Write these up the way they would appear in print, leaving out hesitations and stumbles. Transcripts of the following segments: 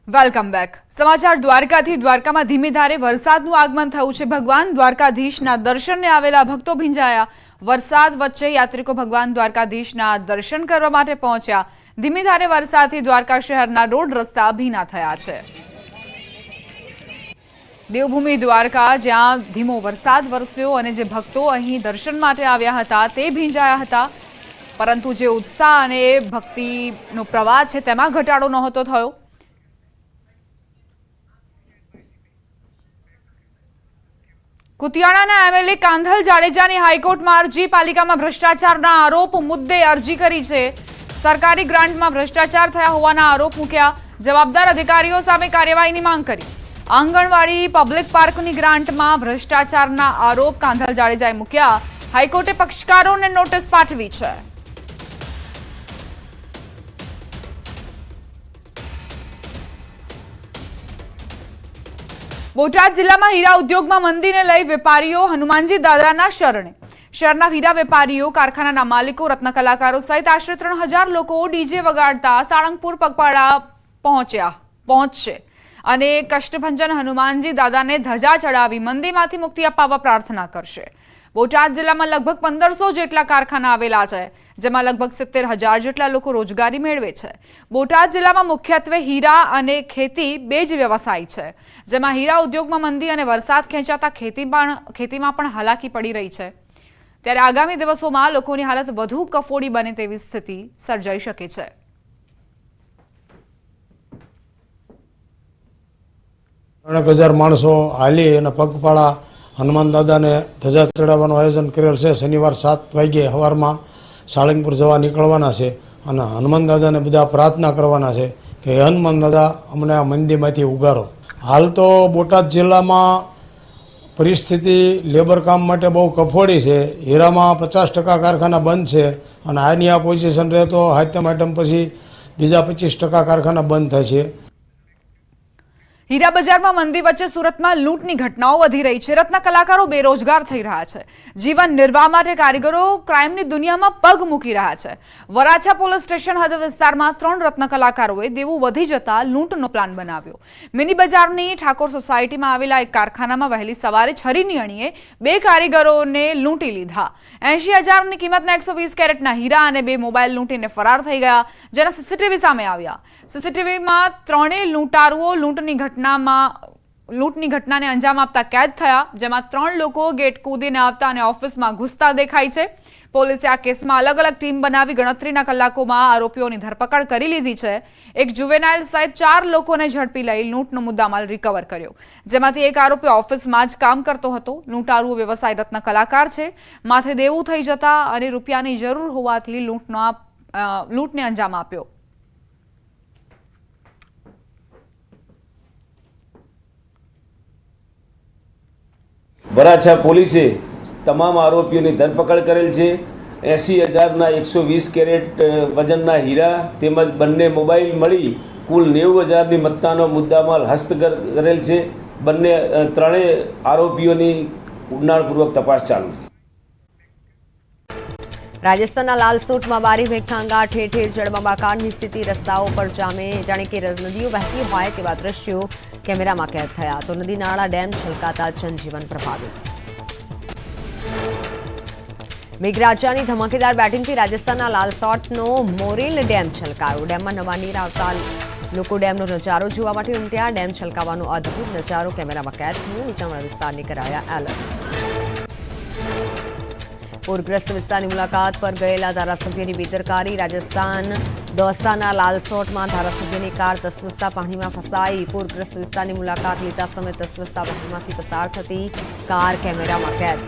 Welcome back. સમાચાર દ્વારકાથી. દ્વારકામાં ધીમી ધારે વરસાદનું આગમન થયું છે. ભગવાન દ્વારકાધીશના દર્શનને આવેલા ભક્તો ભીંજાયા. વરસાદ વચ્ચે યાત્રિકો ભગવાન દ્વારકાધીશના દર્શન કરવા માટે પહોંચ્યા. ધીમી ધારે વરસાદથી દ્વારકા શહેરના રોડ રસ્તા ભીના થયા છે. દેવભૂમિ દ્વારકા, જ્યાં ધીમો વરસાદ વરસ્યો અને જે ભક્તો અહીં દર્શન માટે આવ્યા હતા તે ભીંજાયા હતા, પરંતુ જે ઉત્સાહ અને ભક્તિનો પ્રવાહ છે તેમાં ઘટાડો નહોતો થયો. કુતિયાણાના એમએલએ કાંધલ જાડેજાની હાઈકોર્ટમાં અરજી. પાલિકામાં ભ્રષ્ટાચારના આરોપ મુદ્દે અરજી કરી છે. સરકારી ગ્રાન્ટમાં ભ્રષ્ટાચાર થયા હોવાના આરોપ મૂક્યા. જવાબદાર અધિકારીઓ સામે કાર્યવાહીની માંગ કરી. આંગણવાડી પબ્લિક પાર્કની ગ્રાન્ટમાં ભ્રષ્ટાચારના આરોપ કાંધલ જાડેજાએ મૂક્યા. હાઈકોર્ટે પક્ષકારોને નોટિસ પાઠવી છે. બોટાદ જિલ્લામાં હીરા ઉદ્યોગમાં મંદીને લઈ વેપારીઓ હનુમાનજી દાદાના શરણે. શહેરના હીરા વેપારીઓ, કારખાનાના માલિકો, રત્ન કલાકારો સહિત આશરે 3000 લોકો ડીજે વગાડતા સાળંગપુર પગપાળા પહોંચશે અને કષ્ટભંજન હનુમાનજી દાદાને ધજા ચડાવી મંદીમાંથી મુક્તિ અપાવવા પ્રાર્થના કરશે. બોટાદ જિલ્લામાં લગભગ 1500 જેટલા કારખાના આવેલા છે, જેમાં લગભગ 70,000 જેટલા લોકો રોજગારી મેળવે છે. બોટાદ જિલ્લામાં મુખ્યત્વે હીરા અને ખેતી બે જ વ્યવસાય છે, જેમાં હીરા ઉદ્યોગમાં મંદી અને વરસાદ ખેંચાતા ખેતીમાં પણ હાલાકી પડી રહી છે. ત્યારે આગામી દિવસોમાં લોકોની હાલત વધુ કફોડી બને તેવી સ્થિતિ સર્જાઈ શકે છે. અનેક હજાર માણસો હાલી અને પગપાળા હનુમાન દાદાને ધજા ચડાવવાનું આયોજન કરેલ છે. શનિવાર 7 વાગ્યે સવારમાં સાળંગપુર જવા નીકળવાના છે અને હનુમાન દાદાને બધા પ્રાર્થના કરવાના છે કે હે હનુમાન દાદા, અમને આ મંદીમાંથી ઉગારો. હાલ તો બોટાદ જિલ્લામાં પરિસ્થિતિ લેબર કામ માટે બહુ કફોડી છે. હીરામાં 50% કારખાના બંધ છે અને આની આ પોઝિશન રહે તો હાથમ આઈટમ પછી બીજા 25% કારખાના બંધ થશે. હીરા બજારમાં મંદી વચ્ચે સુરતમાં લૂંટની ઘટનાઓ વધી રહી છે. રત્ન કલાકારો બેરોજગાર થઈ રહ્યા છે. જીવન નિર્વાહ માટે કારીગરો ક્રાઇમની દુનિયામાં પગ મૂકી રહ્યા છે. વરાછા પોલીસ સ્ટેશન હદ વિસ્તારમાં 3 રત્ન કલાકારોએ દેવું વધી જતા લૂંટનો પ્લાન બનાવ્યો. મિની બજારની ઠાકોર સોસાયટીમાં આવેલા એક કારખાનામાં વહેલી સવારે છરીની અણીએ 2 કારીગરોને લૂંટી લીધા. 80,000ની કિંમતના 120 કેરેટના હીરા અને 2 મોબાઈલ લૂંટીને ફરાર થઈ ગયા, જેના સીસીટીવી સામે આવ્યા. સીસીટીવીમાં 3 લૂંટારુઓ લૂંટની ઘટનાને અંજામ આપતા કેદ થયા, જેમાં 3 લોકો ગેટ કૂદીને આવતા અને ઓફિસમાં ઘૂસતા દેખાય છે. પોલીસે આ કેસમાં અલગ અલગ ટીમ બનાવી ગણતરીના કલાકોમાં આરોપીઓની ધરપકડ કરી લીધી છે. એક જુવેનાઇલ સહિત 4 લોકોને ઝડપી લઈ લૂંટનો મુદ્દામાલ રિકવર કર્યો, જેમાંથી એક આરોપી ઓફિસમાં જ કામ કરતો હતો. લૂંટારુઓ વ્યવસાય રત્ન કલાકાર છે. માથે દેવું થઈ જતા અને રૂપિયાની જરૂર હોવાથી લૂંટને અંજામ આપ્યો. વરાછા પોલીસે તમામ આરોપીઓની ધરપકડ કરેલ છે. 80,000ના 120 કેરેટ વજનના હીરા તેમજ બંને મોબાઈલ મળી કુલ 90,000ની મત્તાનો મુદ્દામાલ હસ્તગત કરેલ છે. ત્રણેય આરોપીઓની ઊંડાણપૂર્વક તપાસ ચાલુ છે. રાજસ્થાનના લાલસોટમાં બારી ભેખતાંગા ઠેર ઠેર જળબંબાકારની સ્થિતિ. રસ્તાઓ પર જાણે કે નદીઓ વહેતી હોય તેવા દ્રશ્યો કેમેરામાં કેદ થયા. તો નદી નાળા ડેમ છલકાતા જનજીવન પ્રભાવિત. મેઘરાજાની ધમાકેદાર બેટિંગથી રાજસ્થાનના લાલસોટનો મોરેલ ડેમ છલકાયો. ડેમમાં નવા નીર આવતા લોકો ડેમનો નજારો જોવા માટે ઉમટ્યા. ડેમ છલકાવાનો અદભુત નજારો કેમેરામાં કેદ થયો. નીચાણવાળા વિસ્તારને કરાયા એલર્ટ. પૂરગ્રસ્ત વિસ્તારની મુલાકાત પર ગયેલા ધારાસભ્યની બેદરકારી. રાજસ્થાન દોસાના લાલસોટમાં ધારાસભ્યની કાર તસવસતા પાણીમાં ફસાઈ. પૂરગ્રસ્ત વિસ્તારની મુલાકાત લેતા સમયે તસવસતા પાણીમાંથી પસાર થતી કાર કેમેરામાં કેદ.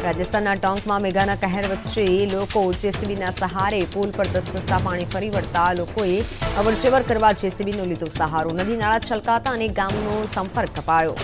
રાજસ્થાનના ટોંકમાં મેઘાના કહેર વચ્ચે લોકો જેસીબીના સહારે પુલ પર તસવસતા પાણી ફરી વળતા લોકોએ અવરજવર કરવા જેસીબીનો લીધો સહારો. નદી નાળા છલકાતા અને ગામનો સંપર્ક કપાયો.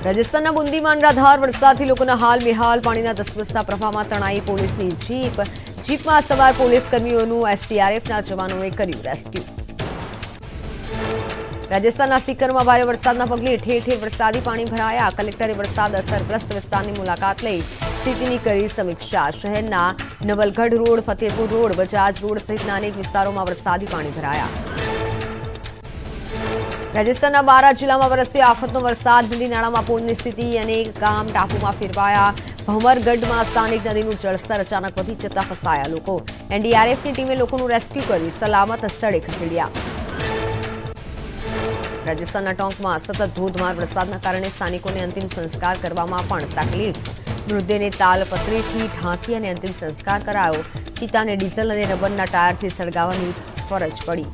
રાજસ્થાનના બુંદીમાં અનરાધાર વરસાદથી લોકોના હાલ બેહાલ. પાણીના ધસમસતા પ્રવાહમાં તણાઈ પોલીસની જીપમાં સવાર પોલીસ કર્મીઓનું એસડીઆરએફના જવાનોએ કર્યું રેસ્ક્યુ. રાજસ્થાનના સીકરમાં ભારે વરસાદના પગલે ઠેર ઠેર વરસાદી પાણી ભરાયા. કલેક્ટરે વરસાદ અસરગ્રસ્ત વિસ્તારની મુલાકાત લઈ સ્થિતિની કરી સમીક્ષા. શહેરના Nawalgarh road, Fatehpur road, Bajaj road સહિતના અનેક વિસ્તારોમાં વરસાદી પાણી ભરાયા. રાજસ્થાનના 12 જિલ્લામાં વરસ્યો આફતનો વરસાદ. નદી નાળામાં પૂરની સ્થિતિ, અનેક ગામ ટાપુમાં ફેરવાયા. ભમરગઢમાં સ્થાનિક નદીનું જળસ્તર અચાનક વધી જતા ફસાયા લોકો. એનડીઆરએફની ટીમે લોકોનું રેસ્ક્યુ કરી સલામત સ્થળે ખસેડ્યા. રાજસ્થાનના ટોંકમાં સતત ધોધમાર વરસાદના કારણે સ્થાનિકોને અંતિમ સંસ્કાર કરવામાં પણ તકલીફ. મૃતદેહને તાલપત્રીથી ઢાંકી અને અંતિમ સંસ્કાર કરાયો. ચિતાને ડીઝલ અને રબરના ટાયરથી સળગાવવાની ફરજ પડી.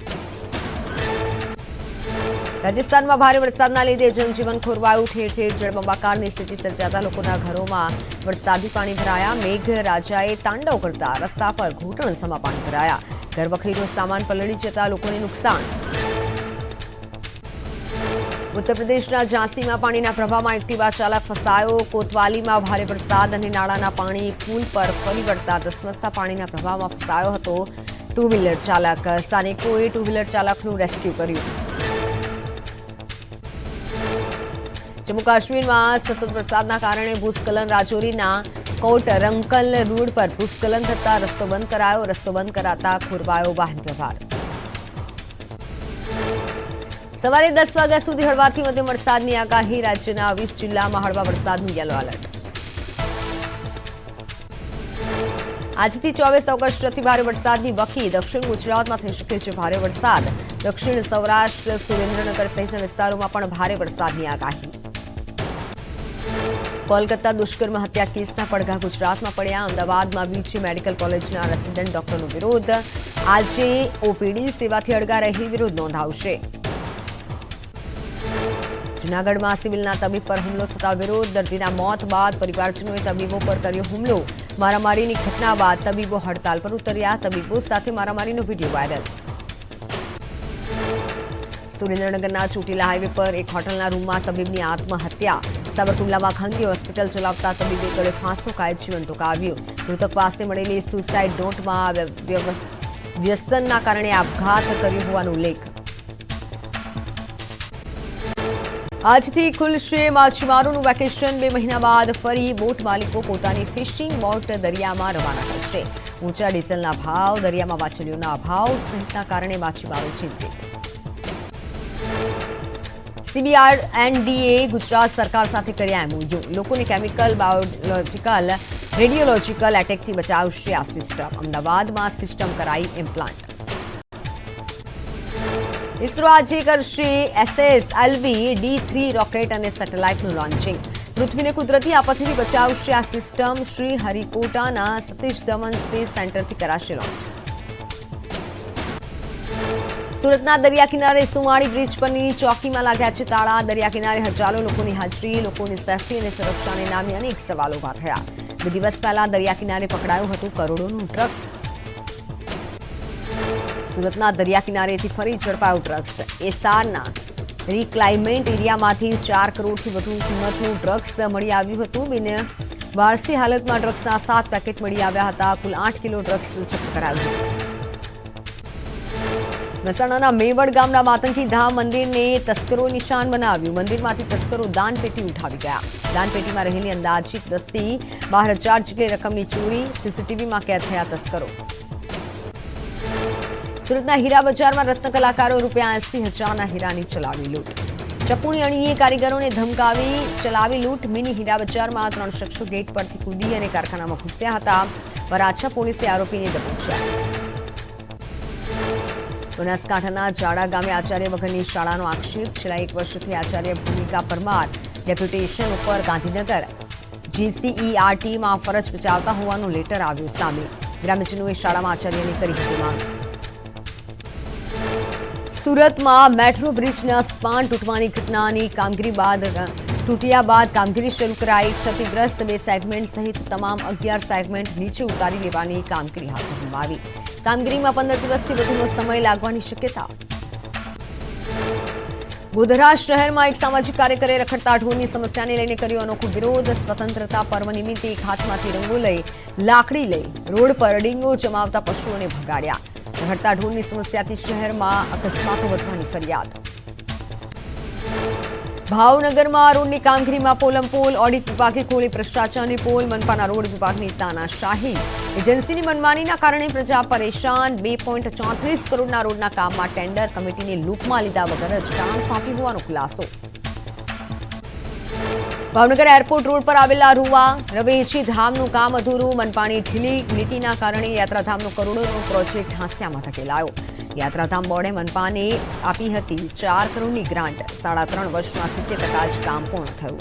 રાજસ્થાનમાં ભારે વરસાદના લીધે જનજીવન ખોરવાયું. ઠેર ઠેર જળબંબાકારની સ્થિતિ સર્જાતા લોકોના ઘરોમાં વરસાદી પાણી ભરાયા. મેઘરાજાએ તાંડવ કરતા રસ્તા પર ઘૂંટણસમાં પાણી ભરાયા. ઘરવખરીનો સામાન પલળી જતા લોકોને નુકસાન. ઉત્તર પ્રદેશના ઝાંસીમાં પાણીના પ્રવાહમાં એક્ટિવા ચાલક ફસાયો. કોતવાલીમાં ભારે વરસાદ અને નાળાના પાણી પુલ પર ફરી વળતા ધસમસતા પાણીના પ્રવાહમાં ફસાયો હતો ટુ વ્હીલર ચાલક. સ્થાનિકોએ ટુ વ્હીલર ચાલકનું રેસ્ક્યુ કર્યું. જમ્મુ કાશ્મીરમાં સતત વરસાદના કારણે ભૂસ્ખલન. રાજૌરીના કોટ રંકલ રોડ પર ભૂસ્ખલન થતા રસ્તો બંધ કરાયો. રસ્તો બંધ કરાતા ખોરવાયો વાહન વ્યવહાર. સવારે 10 વાગ્યા સુધી હળવાથી મધ્યમ વરસાદની આગાહી. રાજ્યના 20 જિલ્લામાં હળવા વરસાદનું યલો એલર્ટ. આજથી 24 ઓગસ્ટથી ભારે વરસાદની વકી. દક્ષિણ ગુજરાતમાં થઈ શકે છે ભારે વરસાદ. દક્ષિણ સૌરાષ્ટ્ર, સુરેન્દ્રનગર સહિતના વિસ્તારોમાં પણ ભારે વરસાદની આગાહી. કોલકાતા દુષ્કર્મ હત્યા કેસના પડઘા ગુજરાતમાં પડ્યા. અમદાવાદમાં બીજી મેડિકલ કોલેજના રેસિડેન્ટ ડોક્ટરનો વિરોધ. આજે ઓપીડી સેવાથી અળગા રહી વિરોધ નોંધાવશે. જૂનાગઢમાં સિવિલના તબીબ પર હુમલો થતા વિરોધ. દર્દીના મોત બાદ પરિવારજનોએ તબીબો પર કર્યો હુમલો. મારામારીની ઘટના બાદ તબીબો હડતાલ પર ઉતર્યા. તબીબો સાથે મારામારીનો વિડીયો વાયરલ. સુરેન્દ્રનગરના ચોટીલા હાઈવે પર એક હોટલના રૂમમાં તબીબની આત્મહત્યા. સાબરકુંડલામાં ખાનગી હોસ્પિટલ ચલાવતા તબીબે ગળે ફાંસો ખાઈ જીવન ટૂંકાવ્યું. મૃતક પાસે મળેલી સુસાઇડ નોટમાં વ્યસનના કારણે આપઘાત કર્યો હોવાનો ઉલ્લેખ. આજથી ખુલશે માછીમારોનું વેકેશન. 2 મહિના બાદ ફરી બોટ માલિકો પોતાની ફિશિંગ બોટ દરિયામાં રવાના કરશે. ઊંચા ડીઝલના ભાવ, દરિયામાં માછલીઓના અભાવ સહિતના કારણે માછીમારો ચિંતિત. CBRNDA ગુજરાત સરકાર સાથે કર્યા MOU. લોકોને કેમિકલ, બાયોલોજીકલ, રેડિયોલોજીકલ એટેકથી બચાવશે આ સિસ્ટમ. અમદાવાદમાં સિસ્ટમ કરાઈ ઇમ્પ્લાન્ટ. ઇસરો આજે કરશે SSLV D3 રોકેટ અને સેટેલાઇટનું લોન્ચિંગ. પૃથ્વીને કુદરતી આપત્તિથી બચાવશે આ સિસ્ટમ. શ્રી હરિકોટાના સતીશ ધવન સ્પેસ સેન્ટરથી કરાશે લોન્ચ. સુરતના દરિયા કિનારે સુવાણી બ્રિજ પરની ચોકીમાં લાગ્યા છે તાળા. દરિયા કિનારે હજારો લોકોની હાજરી. લોકોની સેફટી અને સુરક્ષાને નામે અનેક સવાલો ઉભા થયા. 2 દિવસ પહેલા દરિયા કિનારે પકડાયું હતું કરોડોનું ડ્રગ્સ. સુરતના દરિયા કિનારેથી ફરી ઝડપાયું ડ્રગ્સ. એસારના રિક્લાઇમેન્ટ એરિયામાંથી 4 કરોડથી વધુ કિંમતનું ડ્રગ્સ મળી આવ્યું હતું. વારસી હાલતમાં ડ્રગ્સના 7 પેકેટ મળી આવ્યા હતા. કુલ 8 કિલો ડ્રગ્સ જપ્ત કરાયું. મહેસાણાના મેવડ ગામના માતંકી ધામ મંદિરને તસ્કરો નિશાન બનાવ્યું. મંદિરમાંથી તસ્કરો દાનપેટી ઉઠાવી ગયા. દાનપેટીમાં રહેલી અંદાજિત 10 થી 12,000 જેટલી રકમની ચોરી. સીસીટીવીમાં કેદ થયા તસ્કરો. સુરતના હીરા બજારમાં રત્ન કલાકારો ₹80,000ના હીરાની ચલાવી લૂંટ. ચપ્પુની અણીએ કારીગરોને ધમકાવી ચલાવી લૂંટ. મિની હીરા બજારમાં 3 શખ્સો ગેટ પરથી કૂદી અને કારખાનામાં ઘૂસ્યા હતા. વરાછા પોલીસે આરોપીને દબોચ્યા. બનાસકાંઠાના જાડા ગામે આચાર્ય વગરની શાળાનો આક્ષેપ. છેલ્લા 1 વર્ષથી આચાર્ય ભૂમિકા પરમાર ડેપ્યુટેશન ઉપર ગાંધીનગર GCERTમાં ફરજ બજાવતા હોવાનું લેટર આવ્યું સામે. ગ્રામ્યજનોએ શાળામાં આચાર્યની કરી હતી માંગ. સુરતમાં મેટ્રો બ્રિજના સ્પાન તૂટવાની ઘટનાની કામગીરી બાદ કામગીરી શરૂ કરાઈ. ક્ષતિગ્રસ્ત 2 સેગમેન્ટ સહિત તમામ 11 સેગમેન્ટ નીચે ઉતારી લેવાની કામગીરી હાથ ધરવામાં આવી. કામગીરીમાં 15 દિવસથી વધુનો સમય લાગવાની શક્યતા. ગોધરા શહેરમાં એક સામાજિક કાર્યકરે રખડતા ઢોરની સમસ્યાને લઈને કર્યો અનોખો વિરોધ. સ્વતંત્રતા પર્વ નિમિત્તે એક હાથમાંથી રંગો લઈ લાકડી લઈ રોડ પર ડીંગો જમાવતા પશુઓને ભગાડ્યા. રખડતા ઢોરની સમસ્યાથી શહેરમાં અકસ્માતો વધવાની ફરિયાદ. ભાવનગરમાં રોડની કામગીરીમાં પોલમપોલ, ઓડિટ વિભાગે ખોલી ભ્રષ્ટાચારની પોલ, મનપાના રોડ વિભાગની તાનાશાહી. એજન્સીની મનમાનીના કારણે પ્રજા પરેશાન. 2.34 કરોડના રોડના કામમાં ટેન્ડર કમિટીને લૂપમાં લીધા વગર જ કામ સોંપ્યું હોવાનો ખુલાસો. ભાવનગર એરપોર્ટ રોડ પર આવેલા રૂવા રવેચી ધામનું કામ અધૂરું. મનપાની ઢીલી નીતિના કારણે યાત્રાધામનો કરોડોનો પ્રોજેક્ટ હાંસિયામાં ધકેલાયો. યાત્રાધામ બોર્ડે મનપાને આપી હતી 4 કરોડની ગ્રાન્ટ. 3.5 વર્ષમાં 70% જ કામ પૂર્ણ થયું.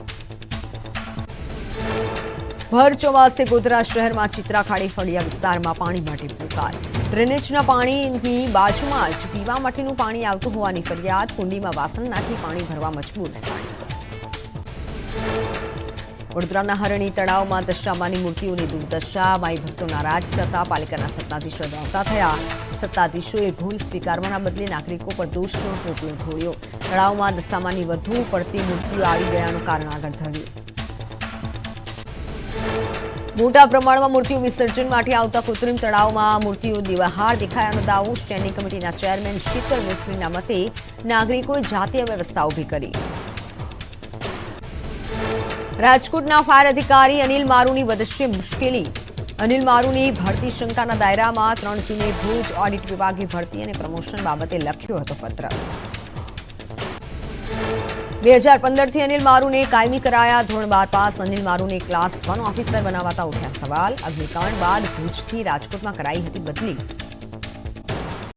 ભર ચોમાસે ગોધરા શહેરમાં ચિત્રાખાડી ફળિયા વિસ્તારમાં પાણી માટે પુકાર. ડ્રેનેજના પાણીની બાજુમાં જ પીવા માટેનું પાણી આવતું હોવાની ફરિયાદ. કુંડીમાં વાસણ નાખી પાણી ભરવા મજબૂર સ્થાનિકો. વડોદરાના હરણી તળાવમાં દશામાની મૂર્તિઓની દુર્દશા. માઈ ભક્તો નારાજ થતા પાલિકાના સત્તાધીશો દોડતા થયા. સત્તાધીશોએ ભૂલ સ્વીકારવાના બદલે નાગરિકો પર દોષનો ટોપલો ઢોળ્યો. તળાવમાં દશામાની વધુ પડતી મૂર્તિઓ આવી ગયાનું કારણ આગળ ધર્યું. મોટા પ્રમાણમાં મૂર્તિઓ વિસર્જન માટે આવતા કૃત્રિમ તળાવમાં મૂર્તિઓ દિવાહાર દેખાયાનો દાવો. સ્ટેન્ડિંગ કમિટીના ચેરમેન શીતલ મિસ્ત્રીના મતે નાગરિકોએ જાતે વ્યવસ્થા ઊભી કરી. રાજકોટના ફાયર અધિકારી અનિલ મારુની વધશે મુશ્કેલી. અનિલ મારુની ભરતી શંકાના દાયરામાં 3 જૂને ભુજ ઓડિટ વિભાગે ભરતી અને પ્રમોશન બાબતે લખ્યો હતો પત્ર. 2015થી અનિલ મારુને કાયમી કરાયા. ધોરણ 12 પાસ અનિલ મારુને ક્લાસ 1 ઓફિસર બનાવાતા ઉઠ્યા સવાલ. અગ્નિકાંડ બાદ ભુજથી રાજકોટમાં કરાઈ હતી બદલી.